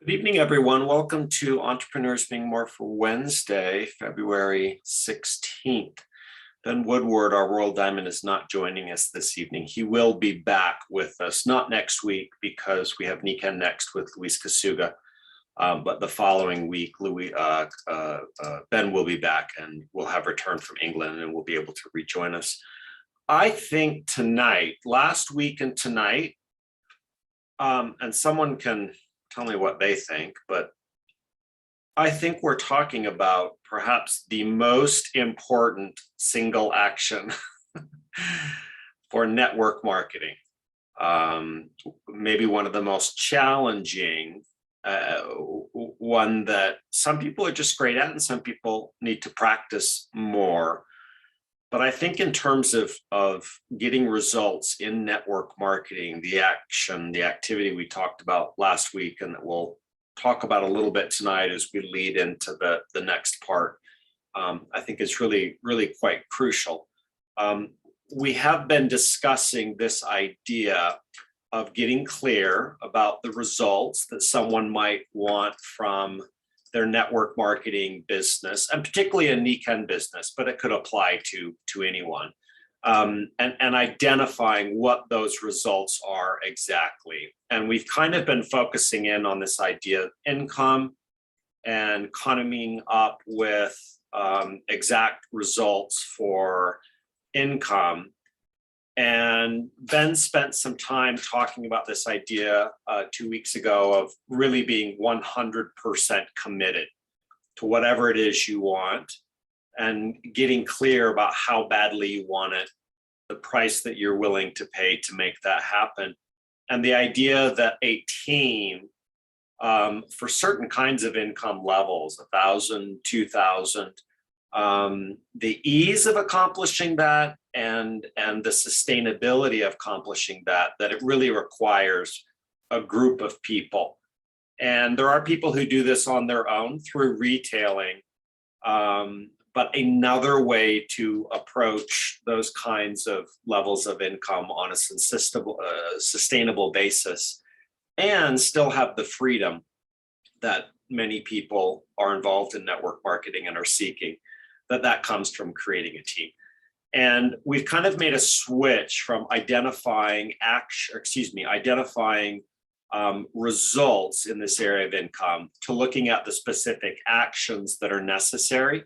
Good evening, everyone. Welcome to Entrepreneurs Being More for Wednesday, February 16th. Ben Woodward, our Royal Diamond, is not joining us this evening. He will be back with us, not next week because we have Nikken next with Luis Kasuga, but the following week, Ben will be back and we'll have returned from England and will be able to rejoin us. I think tonight, last week and tonight, and someone can tell me what they think, but I think we're talking about perhaps the most important single action for network marketing. Maybe one of the most challenging, one that some people are just great at and some people need to practice more. But I think in terms of getting results in network marketing, the action, the activity we talked about last week, and that we'll talk about a little bit tonight as we lead into the next part, I think is really, really quite crucial. We have been discussing this idea of getting clear about the results that someone might want from their network marketing business, and particularly a Nikken business, but it could apply to anyone, and identifying what those results are exactly. And we've kind of been focusing in on this idea of income and coming up with exact results for income. And Ben spent some time talking about this idea 2 weeks ago of really being 100% committed to whatever it is you want and getting clear about how badly you want it, the price that you're willing to pay to make that happen. And the idea that a team for certain kinds of income levels, 1,000, 2,000, the ease of accomplishing that and the sustainability of accomplishing that it really requires a group of people. And there are people who do this on their own through retailing, but another way to approach those kinds of levels of income on a sustainable basis and still have the freedom that many people are involved in network marketing and are seeking, that comes from creating a team. And we've kind of made a switch from identifying results in this area of income to looking at the specific actions that are necessary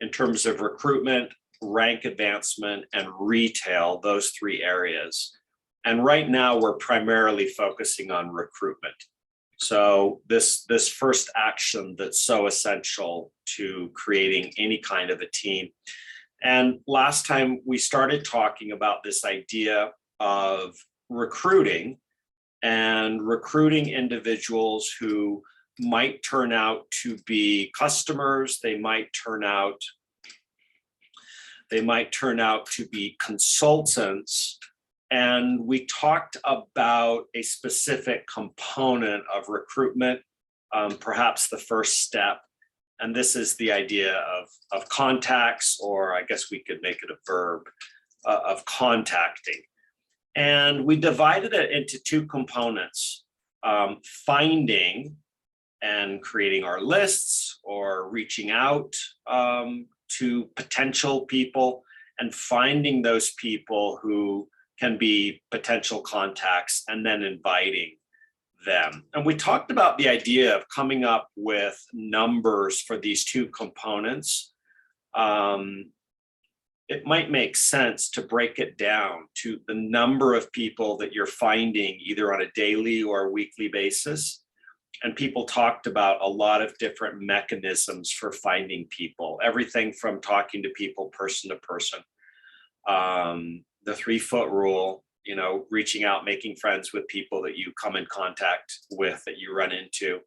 in terms of recruitment, rank advancement, and retail, those three areas. And right now we're primarily focusing on recruitment. So this first action that's so essential to creating any kind of a team. And last time we started talking about this idea of recruiting individuals who might turn out to be customers, they might turn out to be consultants. And we talked about a specific component of recruitment, perhaps the first step. And this is the idea of contacts, or I guess we could make it a verb, of contacting. And we divided it into two components, finding and creating our lists or reaching out to potential people and finding those people who can be potential contacts and then inviting them. And we talked about the idea of coming up with numbers for these two components. It might make sense to break it down to the number of people that you're finding either on a daily or weekly basis. And people talked about a lot of different mechanisms for finding people, everything from talking to people person to person, the 3-foot rule, reaching out, making friends with people that you come in contact with, that you run into,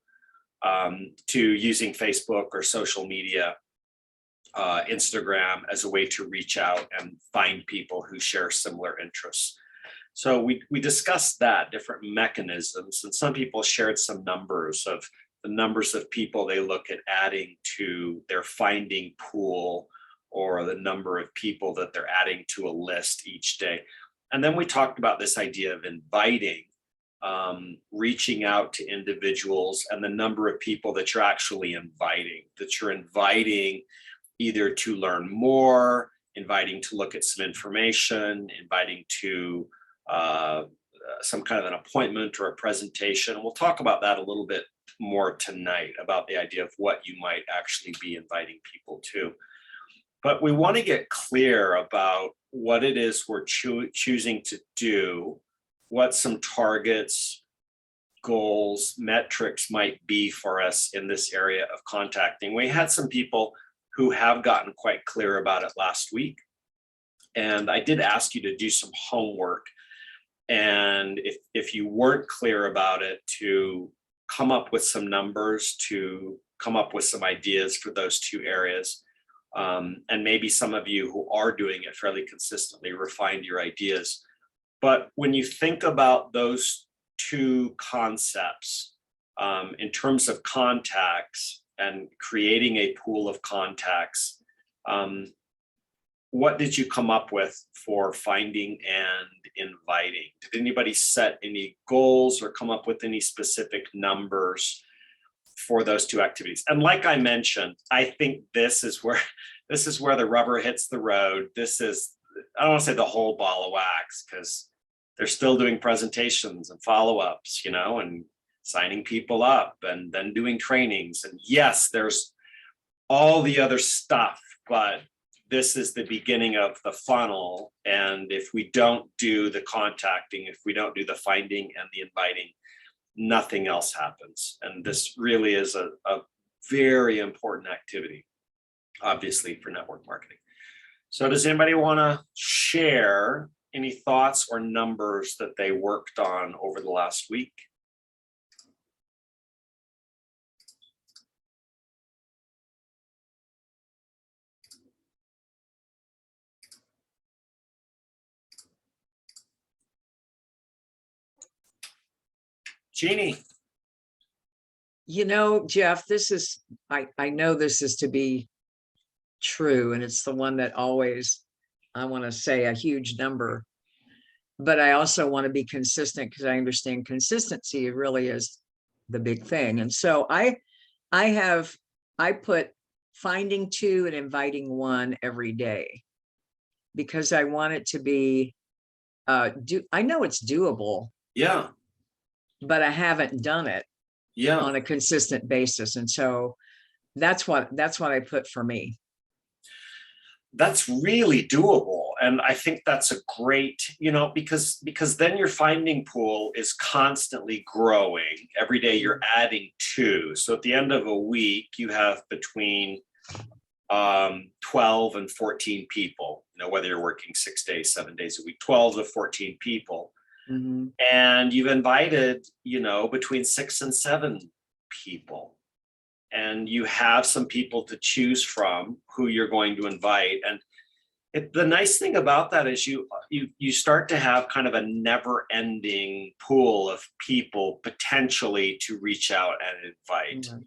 to using Facebook or social media, Instagram, as a way to reach out and find people who share similar interests. So we discussed that, different mechanisms, and some people shared some numbers of the numbers of people they look at adding to their finding pool, or the number of people that they're adding to a list each day. And then we talked about this idea of inviting reaching out to individuals, and the number of people that you're actually inviting either to learn more, inviting to look at some information, inviting to some kind of an appointment or a presentation. We'll talk about that a little bit more tonight, about the idea of what you might actually be inviting people to. But we want to get clear about what it is we're choosing to do, what some targets, goals, metrics might be for us in this area of contacting. We had some people who have gotten quite clear about it last week. And I did ask you to do some homework. And if you weren't clear about it, to come up with some numbers, to come up with some ideas for those two areas. And maybe some of you who are doing it fairly consistently refined your ideas. But when you think about those two concepts, in terms of contacts and creating a pool of contacts, what did you come up with for finding and inviting? Did anybody set any goals or come up with any specific numbers for those two activities? And like I mentioned, I think this is where the rubber hits the road. This is, I don't want to say the whole ball of wax, because they're still doing presentations and follow-ups, and signing people up and then doing trainings. And yes, there's all the other stuff, but this is the beginning of the funnel. And if we don't do the contacting, if we don't do the finding and the inviting, nothing else happens. And this really is a very important activity, obviously, for network marketing. So does anybody want to share any thoughts or numbers that they worked on over the last week? Jeannie. Jeff, this is, I know this is to be true, and it's the one that always, I want to say a huge number, but I also want to be consistent, because I understand consistency really is the big thing. And so I put finding 2 and inviting 1 every day, because I want it to be, I know it's doable. Yeah. But I haven't done it on a consistent basis. And so that's what I put for me. That's really doable. And I think that's a great, because then your finding pool is constantly growing. Every day you're adding 2. So at the end of a week, you have between 12 and 14 people, whether you're working 6 days, 7 days a week, 12 to 14 people. Mm-hmm. And you've invited, between 6 and 7 people. And you have some people to choose from who you're going to invite. And the nice thing about that is you start to have kind of a never-ending pool of people potentially to reach out and invite. Mm-hmm.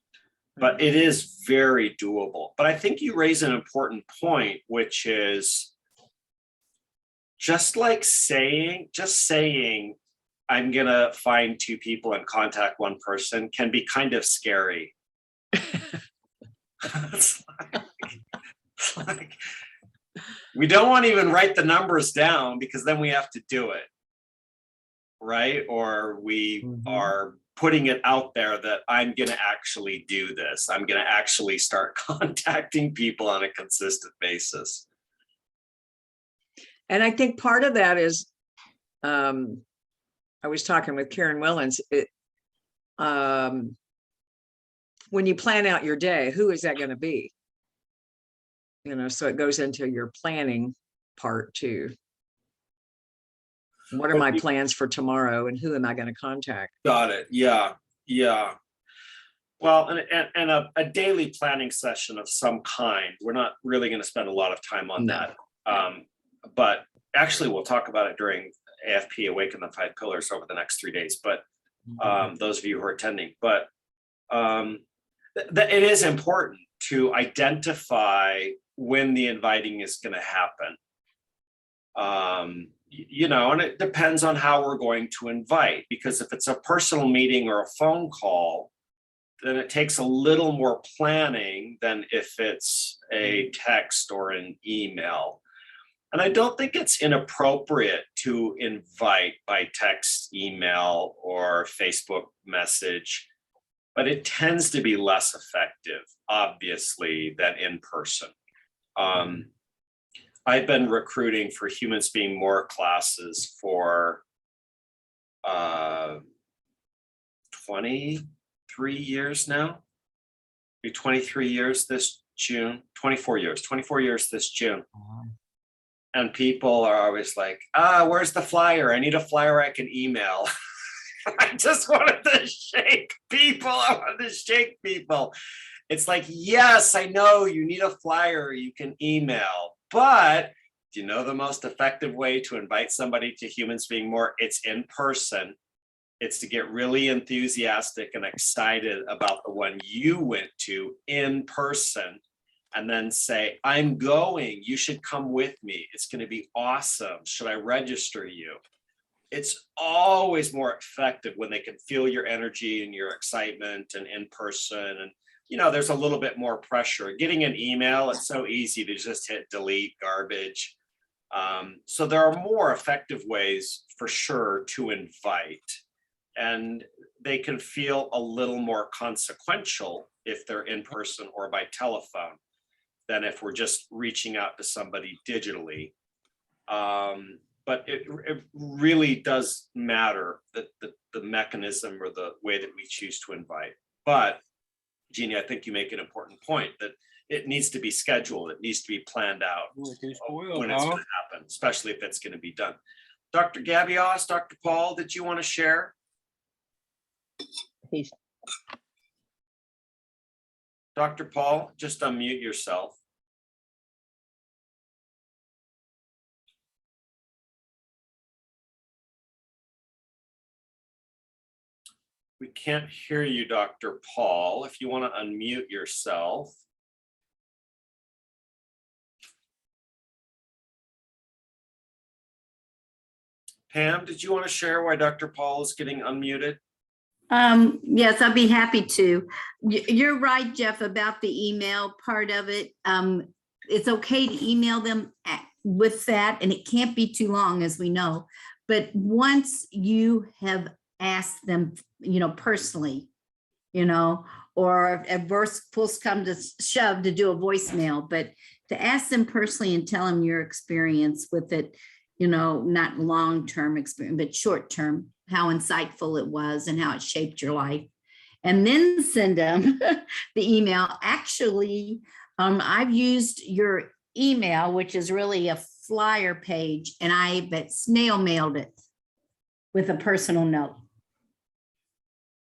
But it is very doable. But I think you raise an important point, which is, just saying, I'm going to find 2 people and contact 1 person can be kind of scary. It's like, we don't want to even write the numbers down, because then we have to do it, right? Or we are putting it out there that I'm going to actually do this. I'm going to actually start contacting people on a consistent basis. And I think part of that is, I was talking with Karen Willens, when you plan out your day, who is that going to be? So it goes into your planning part too. What are my plans for tomorrow, and who am I going to contact? Got it. Yeah. Well, and a daily planning session of some kind. We're not really going to spend a lot of time on that. But actually, we'll talk about it during AFP Awaken the 5 Pillars over the next 3 days. But those of you who are attending, but it is important to identify when the inviting is going to happen. you know, and it depends on how we're going to invite, because if it's a personal meeting or a phone call, then it takes a little more planning than if it's a text or an email. And I don't think it's inappropriate to invite by text, email, or Facebook message, but it tends to be less effective, obviously, than in person. I've been recruiting for Humans Being More classes for 23 years now. Be 23 years this June, 24 years this June. And people are always like, where's the flyer? I need a flyer I can email. I just wanted to shake people. I wanted to shake people. It's like, yes, I know you need a flyer you can email, but do you know the most effective way to invite somebody to Humans Being More? It's in person. It's to get really enthusiastic and excited about the one you went to in person, and then say, I'm going, you should come with me. It's going to be awesome. Should I register you? It's always more effective when they can feel your energy and your excitement and in person. And, you know, there's a little bit more pressure. Getting an email, it's so easy to just hit delete, garbage. So there are more effective ways for sure to invite. And they can feel a little more consequential if they're in person or by telephone than if we're just reaching out to somebody digitally. But it really does matter that the mechanism or the way that we choose to invite. But Jeannie, I think you make an important point that it needs to be scheduled. It needs to be planned out when it's going to happen, especially if it's going to be done. Dr. Gabios, Dr. Paul, did you want to share? Dr. Paul, just unmute yourself. We can't hear you, Dr. Paul. If you want to unmute yourself. Pam, did you want to share why Dr. Paul is getting unmuted? Yes, I'd be happy to. You're right, Jeff, about the email part of it. It's okay to email them with that, and it can't be too long, as we know. But once you have asked them, you know, personally, you know, or at worst pulls come to shove to do a voicemail, but to ask them personally and tell them your experience with it, you know, not long-term experience, but short-term, how insightful it was and how it shaped your life. And then send them the email. Actually, I've used your email, which is really a flyer page, and I snail mailed it with a personal note.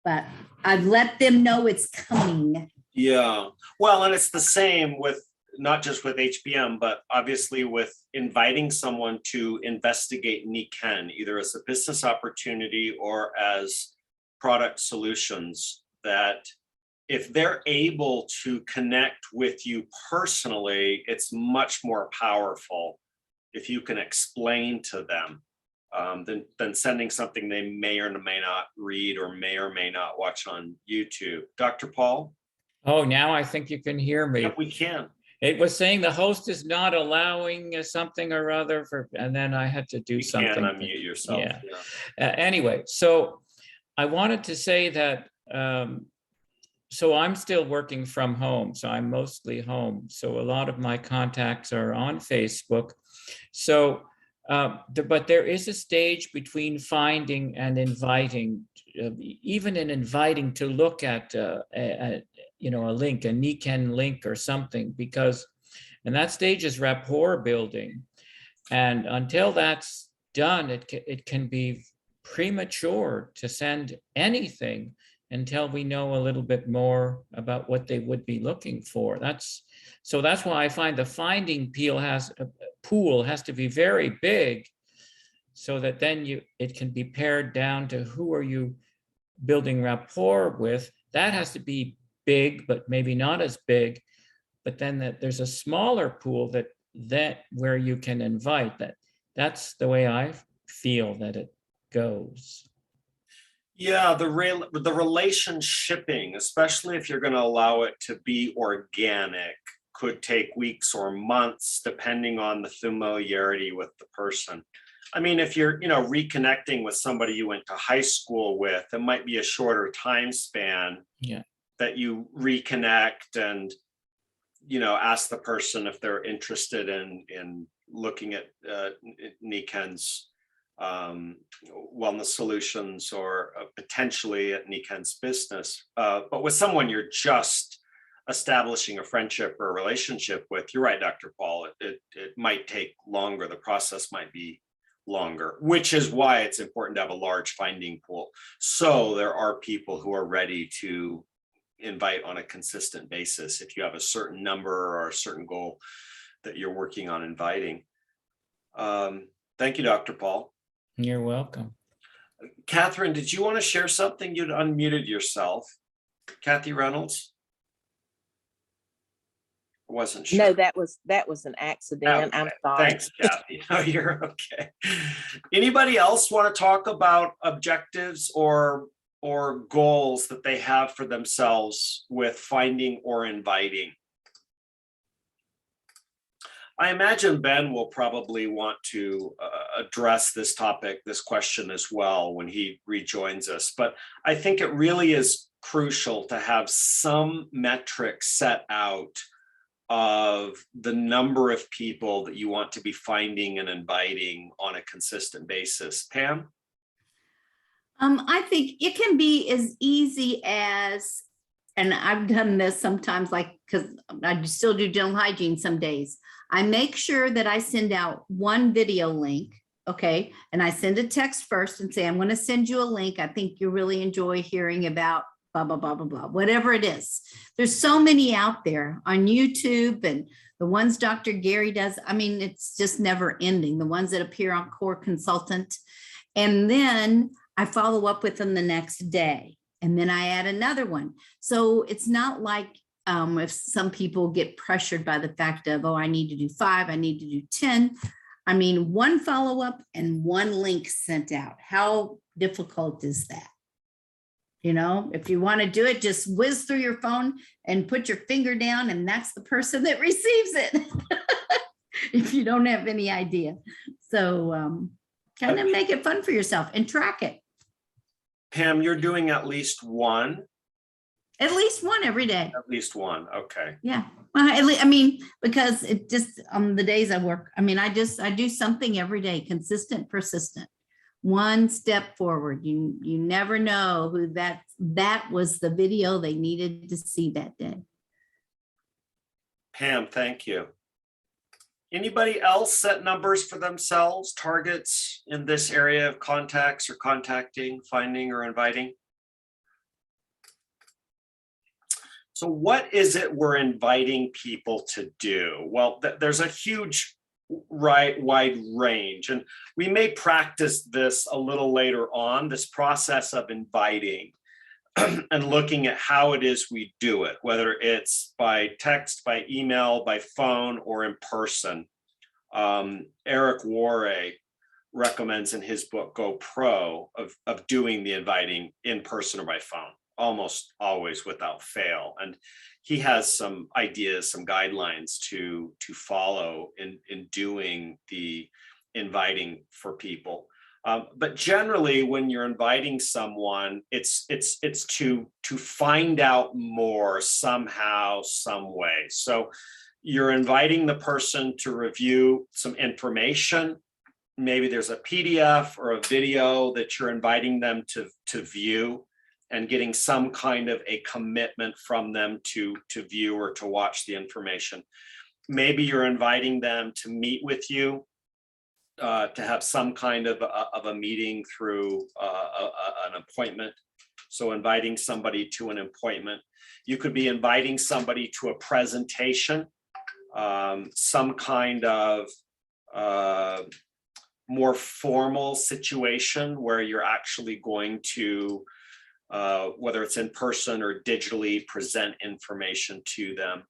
But I've let them know it's coming. Yeah, well, and it's the same with not just with HBM, but obviously with inviting someone to investigate Nikken, either as a business opportunity or as product solutions, that if they're able to connect with you personally, it's much more powerful if you can explain to them than sending something they may or may not read or may not watch on YouTube. Dr. Paul? Oh, now I think you can hear me. Yep, we can. It was saying the host is not allowing something or other and then I had to do something. You can unmute yourself. Yeah. Anyway, so I wanted to say that, so I'm still working from home, so I'm mostly home. So a lot of my contacts are on Facebook. So, but there is a stage between finding and inviting, even in inviting to look at, you know, a link, a Nikken link or something, because, and that stage is rapport building. And until that's done, it can be premature to send anything until we know a little bit more about what they would be looking for. So that's why I find the finding pool has to be very big, so that then it can be pared down to who are you building rapport with. That has to be big, but maybe not as big. But then there's a smaller pool that where you can invite that. That's the way I feel that it goes. Yeah, the relationshiping, especially if you're going to allow it to be organic, could take weeks or months, depending on the familiarity with the person. I mean, if you're, reconnecting with somebody you went to high school with, it might be a shorter time span Yeah. that you reconnect and, ask the person if they're interested in looking at Nikken's wellness solutions, or potentially at Nikken's business. But with someone you're just establishing a friendship or a relationship with, you're right, Dr. Paul, it might take longer. The process might be longer, which is why it's important to have a large finding pool. So there are people who are ready to invite on a consistent basis if you have a certain number or a certain goal that you're working on inviting. Thank you, Dr. Paul. You're welcome. Catherine, did you want to share something? You'd unmuted yourself. Kathy Reynolds? I wasn't sure. No, that was an accident. Okay. I'm sorry. Thanks, Kathy. No, you're okay. Anybody else want to talk about objectives or goals that they have for themselves with finding or inviting? I imagine Ben will probably want to address this topic, this question as well when he rejoins us. But I think it really is crucial to have some metric set out of the number of people that you want to be finding and inviting on a consistent basis. Pam? I think it can be as easy as, and I've done this sometimes, like, because I still do dental hygiene some days. I make sure that I send out one video link, okay? And I send a text first and say, I'm going to send you a link. I think you really enjoy hearing about blah, blah, blah, blah, blah, whatever it is. There's so many out there on YouTube, and the ones Dr. Gary does. I mean, it's just never ending. The ones that appear on Core Consultant. And then I follow up with them the next day. And then I add another one. So it's not like if some people get pressured by the fact of, oh, I need to do 5, I need to do 10. I mean, one follow-up and one link sent out. How difficult is that? If you want to do it, just whiz through your phone and put your finger down, and that's the person that receives it. If you don't have any idea. So kind of make it fun for yourself and track it. Pam, you're doing at least one? At least one every day. At least one, okay. Yeah. Well, because it just on the days I work, I do something every day, consistent, persistent. One step forward. You never know who that was the video they needed to see that day. Pam, thank you. Anybody else set numbers for themselves, targets in this area of contacts or contacting, finding or inviting? So what is it we're inviting people to do? Well, there's a huge wide range, and we may practice this a little later on, this process of inviting and looking at how it is we do it, whether it's by text, by email, by phone, or in person. Eric Warre recommends in his book Go Pro of doing the inviting in person or by phone, almost always without fail. And he has some ideas, some guidelines to follow in doing the inviting for people. But generally, when you're inviting someone, it's to find out more somehow, some way. So you're inviting the person to review some information. Maybe there's a PDF or a video that you're inviting them to view, and getting some kind of a commitment from them to view or to watch the information. Maybe you're inviting them to meet with you, to have some kind of a meeting through an appointment. So inviting somebody to an appointment. You could be inviting somebody to a presentation, some kind of more formal situation where you're actually going to whether it's in person or digitally, present information to them.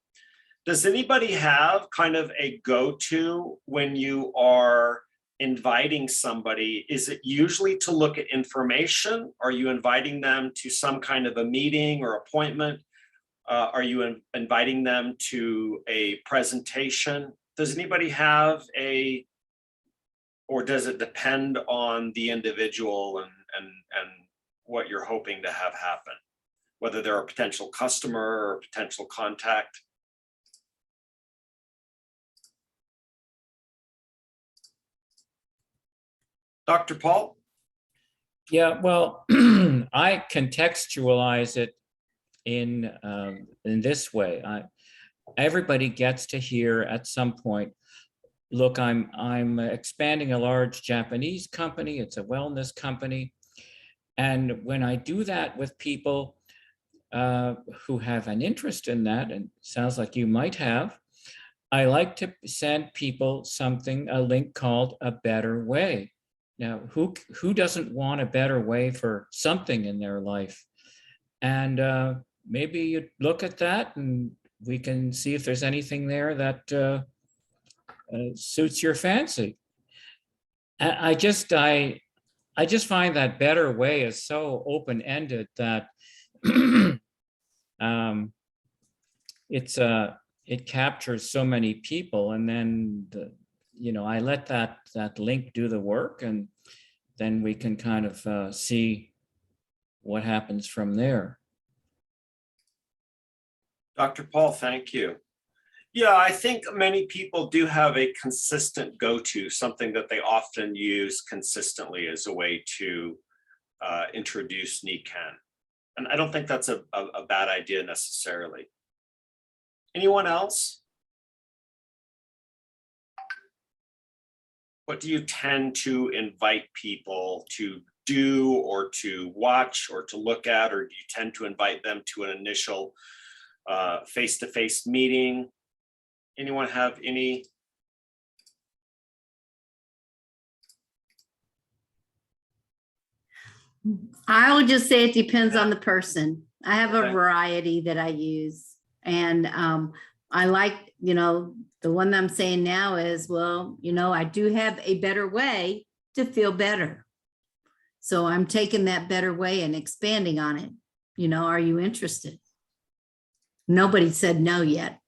Does anybody have kind of a go-to when you are inviting somebody, is it usually to look at information? Are you inviting them to some kind of a meeting or appointment? Are you inviting them to a presentation? Does anybody have a, or does it depend on the individual and what you're hoping to have happen? Whether they're a potential customer or a potential contact? Dr. Paul? Yeah, well, I contextualize it in this way. Everybody gets to hear at some point, look, I'm expanding a large Japanese company. It's a wellness company. And when I do that with people who have an interest in that, and sounds like you might have, I like to send people something, a link called A Better Way. Now, who doesn't want a better way for something in their life? And maybe you look at that and we can see if there's anything there that suits your fancy. I just find that better way is so open-ended that it captures so many people, and then I let that link do the work, and then we can kind of see what happens from there. Dr. Paul, thank you. Yeah, I think many people do have a consistent go-to, something that they often use consistently as a way to introduce Nikken. And I don't think that's a bad idea necessarily. Anyone else? What do you tend to invite people to do or to watch or to look at, or do you tend to invite them to an initial face-to-face meeting? Anyone have any? I'll just say it depends on the person. I have a Okay. variety that I use. And I like, the one that I'm saying now is, well, I do have a better way to feel better. So I'm taking that better way and expanding on it. Are you interested? Nobody said no yet.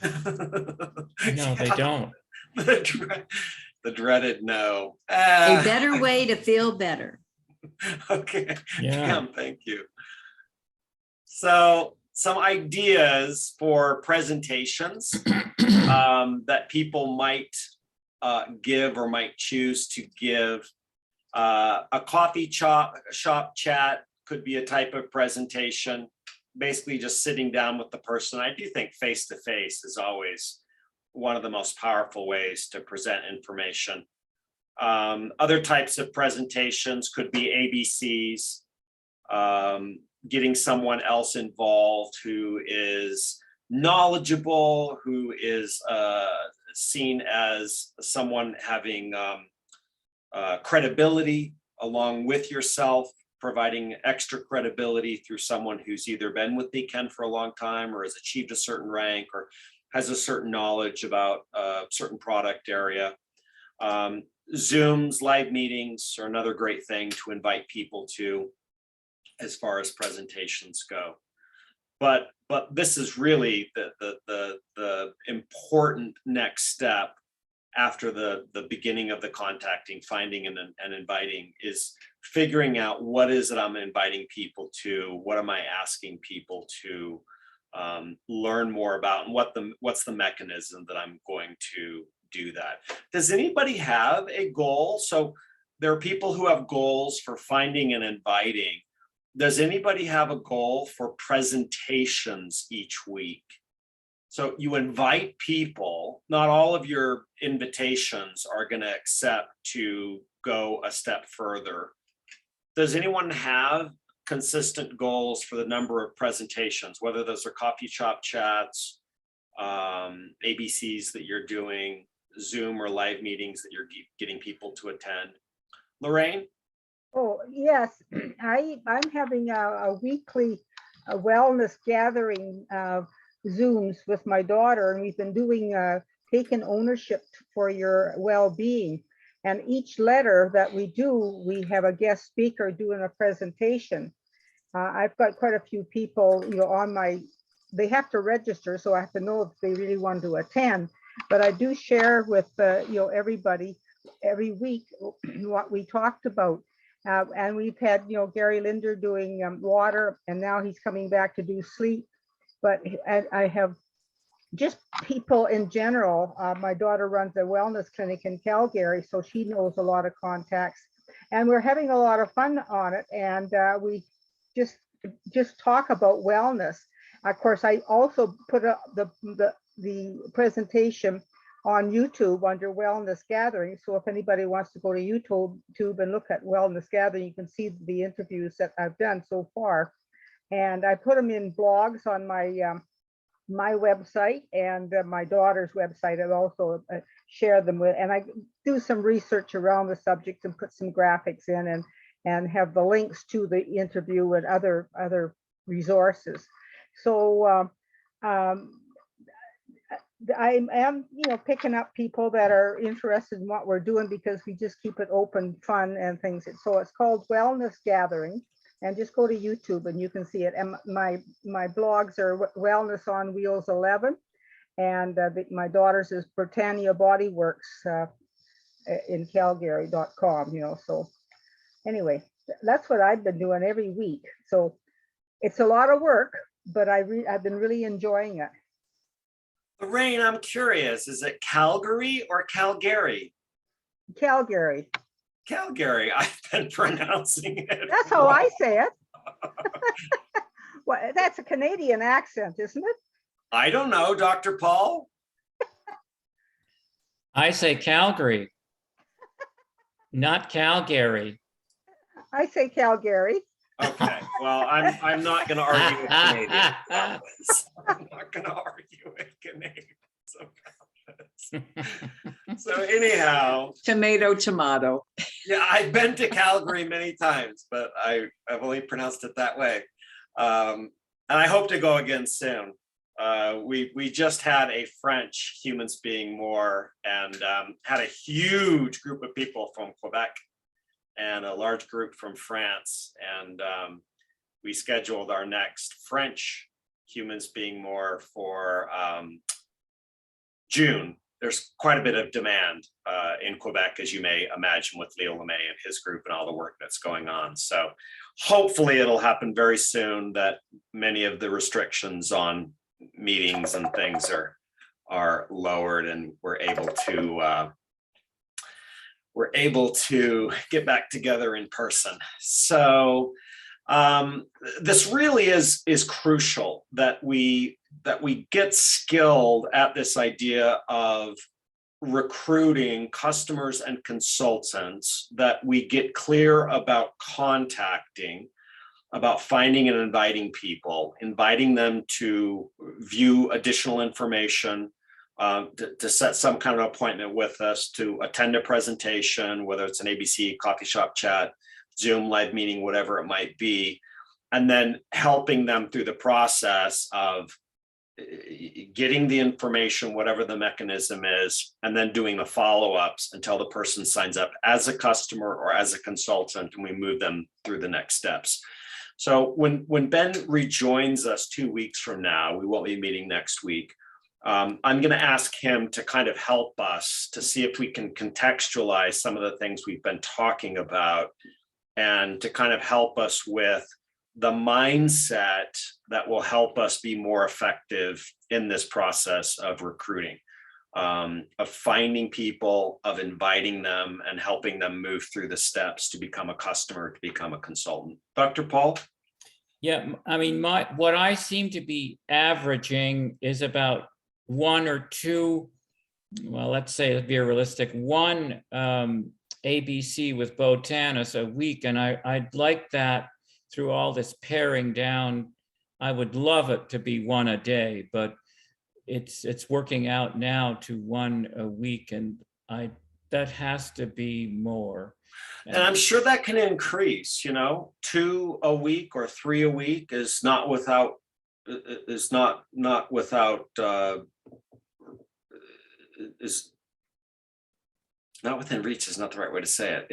No, they don't. The dreaded no. A better way to feel better. Okay. Yeah. Damn, thank you. So some ideas for presentations that people might give or might choose to give. A coffee shop chat could be a type of presentation, basically just sitting down with the person. I do think face-to-face is always one of the most powerful ways to present information. Other types of presentations could be ABCs, getting someone else involved who is knowledgeable, who is seen as someone having credibility along with yourself, providing extra credibility through someone who's either been with Nikken for a long time or has achieved a certain rank or has a certain knowledge about a certain product area. Zooms, live meetings are another great thing to invite people to as far as presentations go. But this is really the important next step after the beginning of the contacting, finding and inviting, is figuring out what is it I'm inviting people to, what am I asking people to learn more about, and what's the mechanism that I'm going to do that. Does anybody have a goal? So there are people who have goals for finding and inviting. Does anybody have a goal for presentations each week? So you invite people, not all of your invitations are going to accept to go a step further. Does anyone have consistent goals for the number of presentations, whether those are coffee shop chats, ABCs that you're doing, Zoom or live meetings that you're getting people to attend? Lorraine? Oh, yes, I'm having a weekly wellness gathering Zooms with my daughter, and we've been doing taken ownership for your well-being. And each letter that we do, we have a guest speaker doing a presentation. I've got quite a few people, on my, they have to register, so I have to know if they really want to attend. But I do share with, everybody every week what we talked about. And we've had, Gary Linder doing water, and now he's coming back to do sleep. But I have just people in general. My daughter runs a wellness clinic in Calgary, so she knows a lot of contacts. And we're having a lot of fun on it. And we just talk about wellness. Of course, I also put up the presentation on YouTube under Wellness Gathering. So if anybody wants to go to YouTube and look at Wellness Gathering, you can see the interviews that I've done so far. And I put them in blogs on my website and my daughter's website. I also share them with, and I do some research around the subject and put some graphics in and have the links to the interview and other resources. So I am, picking up people that are interested in what we're doing, because we just keep it open, fun and things. So it's called Wellness Gathering, and just go to YouTube and you can see it. And my blogs are Wellness on Wheels 11, and my daughter's is Britannia Body Works in Calgary.com. So anyway, that's what I've been doing every week. So it's a lot of work, but I've been really enjoying it. Lorraine, I'm curious, is it Calgary or Calgary? Calgary. Calgary, I've been pronouncing it. That's how I say it. Well, that's a Canadian accent, isn't it? I don't know, Dr. Paul. I say Calgary, not Calgary. I say Calgary. Okay, well, I'm not going to argue with Canadians. about this. I'm not going to argue with Canadians about this. So anyhow, Tomato. yeah, I've been to Calgary many times, but I've only pronounced it that way. And I hope to go again soon. We just had a French Humans Being More, and had a huge group of people from Quebec and a large group from France. And we scheduled our next French Humans Being More for June. There's quite a bit of demand in Quebec, as you may imagine, with Leo Lemay and his group and all the work that's going on. So hopefully it'll happen very soon, that many of the restrictions on meetings and things are lowered, and we're able to get back together in person. So this really is crucial that we get skilled at this idea of recruiting customers and consultants, that we get clear about contacting, about finding and inviting people, inviting them to view additional information, to set some kind of appointment with us, to attend a presentation, whether it's an ABC, coffee shop chat, Zoom live meeting, whatever it might be, and then helping them through the process of getting the information, whatever the mechanism is, and then doing the follow-ups until the person signs up as a customer or as a consultant, and we move them through the next steps. So when Ben rejoins us 2 weeks from now, we won't be meeting next week. I'm going to ask him to kind of help us to see if we can contextualize some of the things we've been talking about, and to kind of help us with the mindset that will help us be more effective in this process of recruiting, of finding people, of inviting them and helping them move through the steps to become a customer, to become a consultant. Dr. Paul? Yeah, I mean, what I seem to be averaging is about 1 or 2, well, let's say, let's be realistic, 1 ABC with Botanis a week. And I'd like that through all this paring down. I would love it to be 1 a day, but it's working out now to 1 a week, and that has to be more. And I'm sure that can increase, 2 a week or 3 a week is not without is not within reach is not the right way to say it.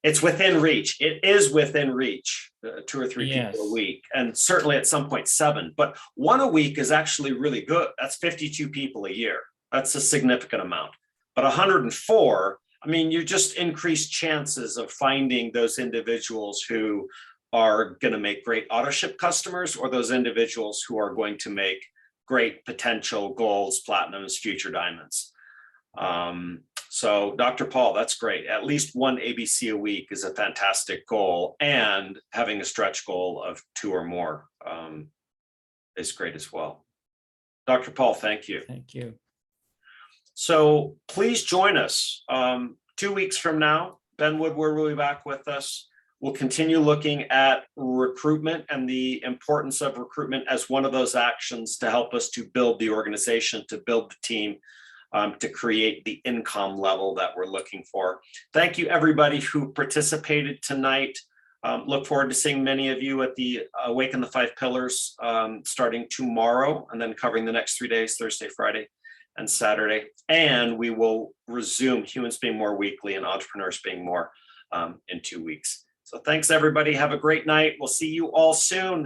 It's within reach. It is within reach, 2 or 3 people a Yes. week, and certainly at some point 7, but 1 a week is actually really good. That's 52 people a year. That's a significant amount. But 104, I mean, you just increase chances of finding those individuals who are going to make great auto ship customers, or those individuals who are going to make great potential golds, platinums, future diamonds. So Dr. Paul, that's great. At least 1 ABC a week is a fantastic goal, and having a stretch goal of 2 or more is great as well. Dr. Paul, thank you. Thank you. So please join us 2 weeks from now. Ben Woodward will be back with us. We'll continue looking at recruitment and the importance of recruitment as one of those actions to help us to build the organization, to build the team, to create the income level that we're looking for. Thank you, everybody who participated tonight. Look forward to seeing many of you at the Awaken the 5 Pillars starting tomorrow, and then covering the next 3 days, Thursday, Friday, and Saturday. And we will resume Humans Being More weekly and Entrepreneurs Being More in 2 weeks. So thanks, everybody. Have a great night. We'll see you all soon.